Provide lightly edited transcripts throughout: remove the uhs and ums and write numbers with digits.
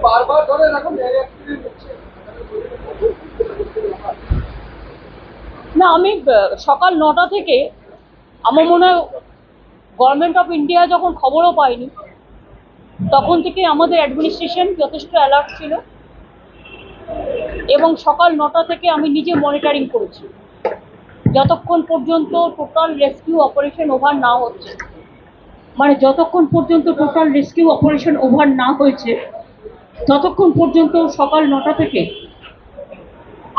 বারবার ধরে এখন না, আমি সকাল 9টা থেকে আমার মনে হয় গভর্নমেন্ট অফ ইন্ডিয়া যখন খবরও পাইনি তখন থেকে আমাদের অ্যাডমিনিস্ট্রেশন যথেষ্ট অ্যালার্ট ছিল এবং সকাল 9টা থেকে আমি নিজে মনিটরিং করেছি যতক্ষণ পর্যন্ত টোটাল রেস্কিউ অপারেশন ওভার না হচ্ছে, মানে যতক্ষণ পর্যন্ত টোটাল রেস্কিউ অপারেশন ওভার না হয়েছে ততক্ষণ পর্যন্ত সকাল 9টা থেকে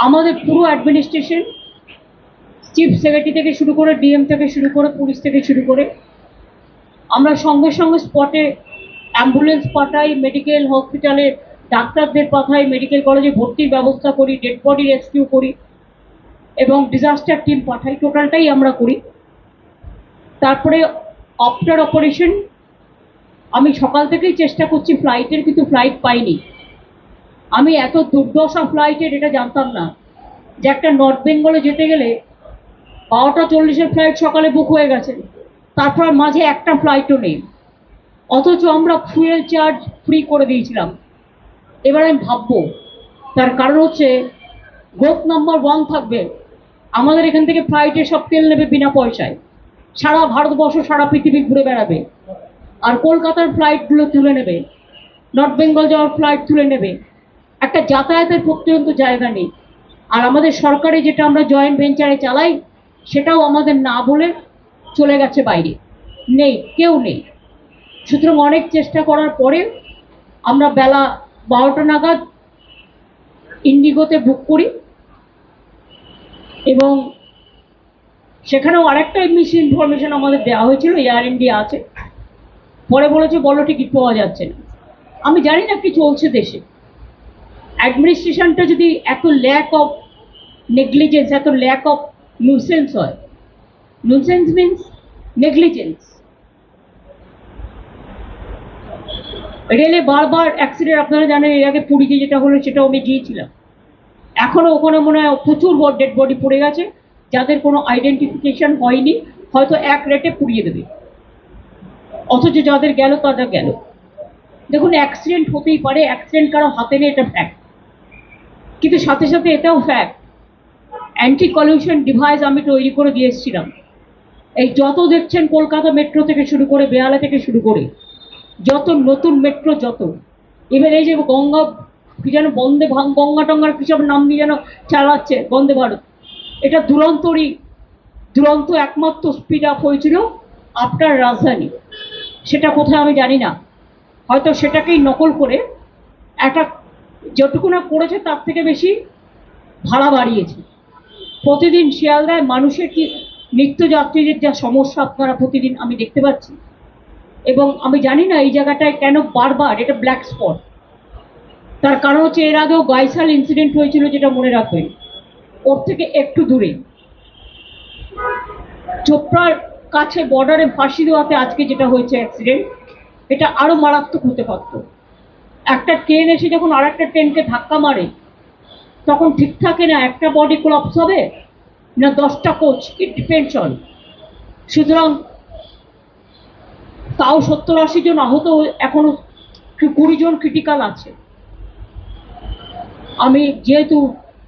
আমাদের পুরো অ্যাডমিনিস্ট্রেশন, চিফ সেক্রেটারি থেকে শুরু করে ডিএম থেকে শুরু করে পুলিশ থেকে শুরু করে আমরা সঙ্গে সঙ্গে স্পটে অ্যাম্বুলেন্স পাঠাই, মেডিকেল হসপিটালে ডাক্তারদের পাঠাই, মেডিকেল কলেজে ভর্তির ব্যবস্থা করি, ডেড বডি রেস্কিউ করি এবং ডিজাস্টার টিম পাঠাই, টোটালটাই আমরা করি। তারপরে আফটার অপারেশন আমি সকাল থেকেই চেষ্টা করছি ফ্লাইটের, কিন্তু ফ্লাইট পাইনি। আমি এত দুর্দশা ফ্লাইটের এটা জানতাম না যে একটা নর্থ বেঙ্গলে যেতে গেলে 12টা 40-এর ফ্লাইট সকালে বুক হয়ে গেছে, তারপর মাঝে একটা ফ্লাইটও নেই, অথচ আমরা ফুয়েল চার্জ ফ্রি করে দিয়েছিলাম। এবার আমি ভাববো তার কারণ হচ্ছে গ্রোথ নাম্বার 1 থাকবে, আমাদের এখান থেকে ফ্লাইটে সব তেল নেবে বিনা পয়সায়, সারা ভারতবর্ষ সারা পৃথিবী ঘুরে বেড়াবে, আর কলকাতার ফ্লাইটগুলো তুলে নেবে, নর্থ বেঙ্গল যাওয়ার ফ্লাইট তুলে নেবে, একটা যাতায়াতের পর্যন্ত জায়গা নেই। আর আমাদের সরকারি যেটা আমরা জয়েন্ট ভেঞ্চারে চালাই সেটাও আমাদের না বলে চলে গেছে বাইরে, নেই, কেউ নেই। সুতরাং অনেক চেষ্টা করার পরে আমরা বেলা 12টা নাগাদ ইন্ডিগোতে বুক করি এবং সেখানেও আরেকটা মিস ইনফরমেশন আমাদের দেওয়া হয়েছিল, এয়ার ইন্ডিয়া আছে, পরে বলেছে বলো টিকিট পাওয়া যাচ্ছে না। আমি জানি না কি চলছে দেশে, অ্যাডমিনিস্ট্রেশনটা যদি এত ল্যাক অফ নেগলিজেন্স, এত ল্যাক অফ নুসেন্স হয়, নুসেন্স মিনস নেগলিজেন্স। রেলে বারবার অ্যাক্সিডেন্ট, আপনারা জানেন এর আগে পুরীতে যেটা হলো সেটাও আমি গিয়েছিলাম, এখনো ওখানে মনে হয় প্রচুর ডেড বডি পড়ে গেছে যাদের কোনো আইডেন্টিফিকেশন হয়নি, হয়তো এক রেটে পুড়িয়ে দেবে, অথচ যাদের গেল তারা গেল। দেখুন, অ্যাক্সিডেন্ট হতেই পারে, অ্যাক্সিডেন্ট কারো হাতে নেই এটা ফ্যাক্ট, কিন্তু সাথে সাথে এটাও ফ্যাক্ট অ্যান্টি কলিউশন ডিভাইস আমি তৈরি করে দিয়ে এসেছিলাম। এই যত দেখছেন কলকাতা মেট্রো থেকে শুরু করে বেহালা থেকে শুরু করে যত নতুন মেট্রো, যত এবার এই যে গঙ্গা কি যেন বন্দে গঙ্গা টঙ্গার কিসব নাম দিয়ে যেন চালাচ্ছে বন্দে ভারত, এটা দুরন্ত একমাত্র স্পিড আপ হয়েছিল আফটার রাজধানী। সেটা কোথায় আমি জানি না, হয়তো সেটাকেই নকল করে একটা যেটুকু না করেছে তার থেকে বেশি ভাড়া বাড়িয়েছে। প্রতিদিন শিয়ালদায় মানুষের কি নিত্যযাত্রীদের যা সমস্যা আপনারা প্রতিদিন আমি দেখতে পাচ্ছি, এবং আমি জানি না এই জায়গাটায় কেন বারবার এটা ব্ল্যাক স্পট। তার কারণ হচ্ছে এর আগেও গাইসাল ইনসিডেন্ট হয়েছিল, যেটা মনে রাখবেন, ওর থেকে একটু দূরে চোপড়ার কাছে বর্ডারে ফাঁসি দেওয়াতে আজকে যেটা হয়েছে অ্যাক্সিডেন্ট, এটা আরো মারাত্মক হতে পারত। একটা ট্রেন এসে যখন আর একটা ট্রেনকে ধাক্কা মারে তখন ঠিক থাকে না একটা বডি কোলাপস হবে না 10টা কোচ, ইট ডিপেন্ডস অন। সুতরাং তাও 70-80 জন আহত, এখনো 20 জন ক্রিটিক্যাল আছে। আমি যেহেতু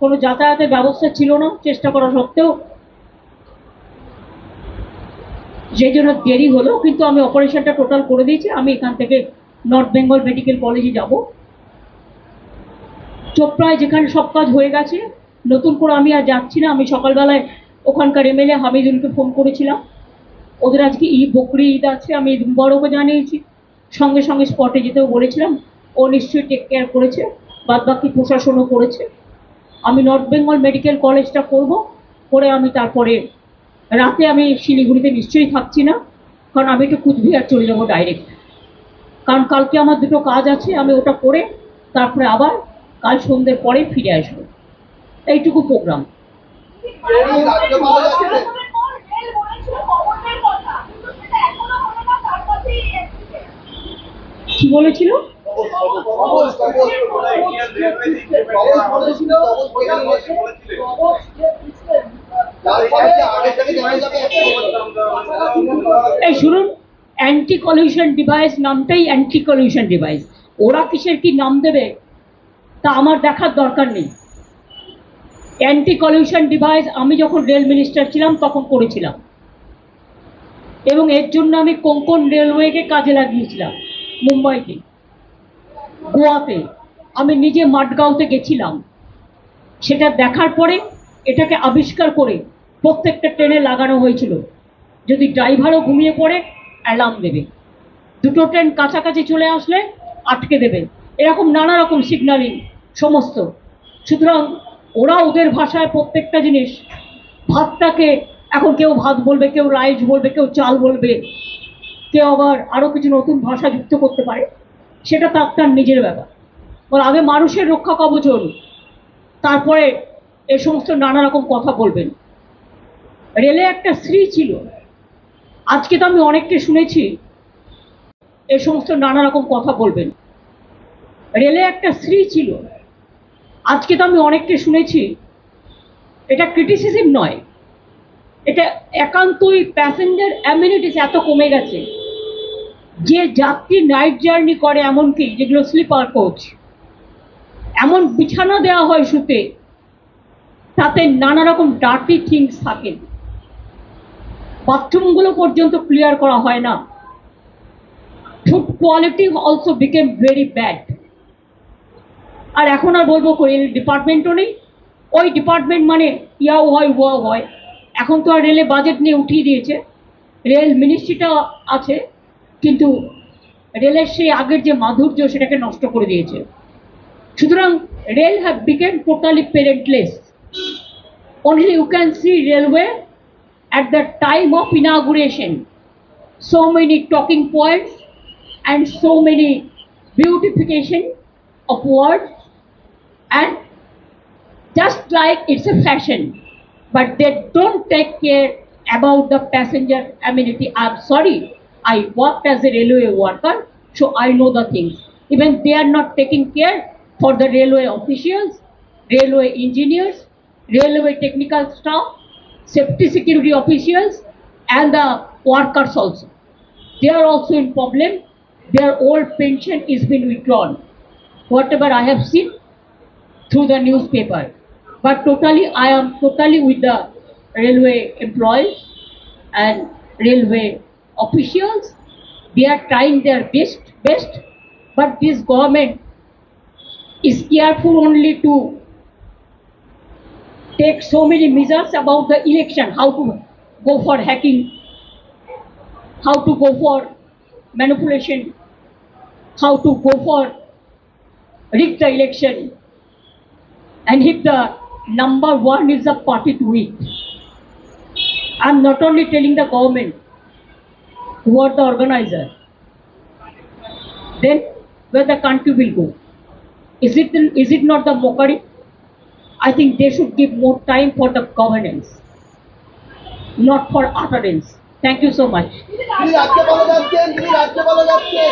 কোনো যাতায়াতের ব্যবস্থা ছিল না চেষ্টা করা সত্ত্বেও, সেই জন্য দেরি হলো, কিন্তু আমি অপারেশনটা টোটাল করে দিয়েছি। আমি এখান থেকে নর্থ বেঙ্গল মেডিকেল কলেজে যাব। চোপড়ায় যেখানে সব কাজ হয়ে গেছে নতুন করে আমি আর যাচ্ছি না। আমি সকালবেলায় ওখানকার এমএলএ হামিদুলকে ফোন করেছিলাম, ওদের আজকে বকরি ঈদ আছে, আমি বড়কে জানিয়েছি, সঙ্গে সঙ্গে স্পটে যেতেও বলেছিলাম, ও নিশ্চয়ই টেক কেয়ার করেছে, বাদ বাকি প্রশাসনও করেছে। আমি নর্থ বেঙ্গল মেডিকেল কলেজটা করব, করে আমি তারপরে রাতে আমি শিলিগুড়িতে নিশ্চয়ই থাকছি না, কারণ আমি একটু কুচবিহার চলে যাবো ডাইরেক্ট, কারণ কালকে আমার দুটো কাজ আছে, আমি ওটা করে তারপরে আবার কাল সন্ধ্যের পরে ফিরে আসবো। এইটুকু প্রোগ্রাম। কি বলেছিল? এই শুনুন, অ্যান্টি কলিউশন ডিভাইস নামটাই অ্যান্টি কলিউশন ডিভাইস। ওরা কিসের কি নাম দেবে তা আমার দেখার দরকার নেই। অ্যান্টি কলিউশন ডিভাইস আমি যখন রেল মিনিস্টার ছিলাম তখন করেছিলাম, এবং এর জন্য আমি কোঙ্কণ রেলওয়েকে কাজে লাগিয়েছিলাম। মুম্বাইতে, গোয়াতে, আমি নিজে মাডগাঁওতে গেছিলাম। সেটা দেখার পরে এটাকে আবিষ্কার করে প্রত্যেকটা ট্রেনে লাগানো হয়েছিল। যদি ড্রাইভারও ঘুমিয়ে পড়ে অ্যালার্ম দেবে, দুটো ট্রেন কাছাকাছি চলে আসলে আটকে দেবে, এরকম নানা রকম সিগন্যালিং সমস্ত। সুতরাং ওরা ওদের ভাষায় প্রত্যেকটা জিনিস, ভাতটাকে এখন কেউ ভাত বলবে, কেউ রাইস বলবে, কেউ চাল বলবে, কেউ আবার আরও কিছু নতুন ভাষা যুক্ত করতে পারে, সেটা তার নিজের ব্যাপার। বল আগে মানুষের রক্ষা কবচ, তারপরে এ সমস্ত নানা রকম কথা বলবেন। রেলে একটা শ্রী ছিল, আজকে তো আমি অনেককে শুনেছি এ সমস্ত নানা রকম কথা বলবেন। রেলে একটা শ্রী ছিল, আজকে তো আমি অনেককে শুনেছি, এটা ক্রিটিসিজম নয়, এটা একান্তই প্যাসেঞ্জার অ্যামিনিটিস এত কমে গেছে যে যাত্রী নাইট জার্নি করে, এমনকি যেগুলো স্লিপার কোচ, এমন বিছানা দেওয়া হয় শুতে, তাতে নানা রকম ডার্টি থিংস থাকে, বাথরুমগুলো পর্যন্ত ক্লিয়ার করা হয় না। Food quality also became very bad. আর এখন আর বলবো রেল ডিপার্টমেন্টও নেই, ওই ডিপার্টমেন্ট মানে ইয়াও হয় ওয়াও হয়। এখন তো আর রেলে বাজেট নিয়ে উঠিয়ে দিয়েছে, রেল মিনিস্ট্রিটা আছে, কিন্তু রেলের সেই আগের যে মাধুর্য সেটাকে নষ্ট করে দিয়েছে। সুতরাং rail have become totally parentless. Only you can see railway at the time of inauguration, so many talking points and so many beautification of words, and just like it's a fashion, but they don't take care about the passenger amenity. I'm sorry, I worked as a railway worker, so I know the things. Even they are not taking care for the railway officials, railway engineers, railway technical staff, safety security officials, and the workers also. They are also in problem. Their old pension is been withdrawn, whatever I have seen through the newspaper. But totally, I am totally with the railway employees and railway officials. They are trying their best, but this government is careful only to take so many measures about the election, how to go for hacking, how to go for manipulation, how to go for rig the election, and if the number one is the party to it. I'm not only telling the government who are the organizer, then where the country will go. Is it not the mockery? I think they should give more time for the governance, not for utterance. Thank you so much. তিনি রাজ্যপালে যাচ্ছেন।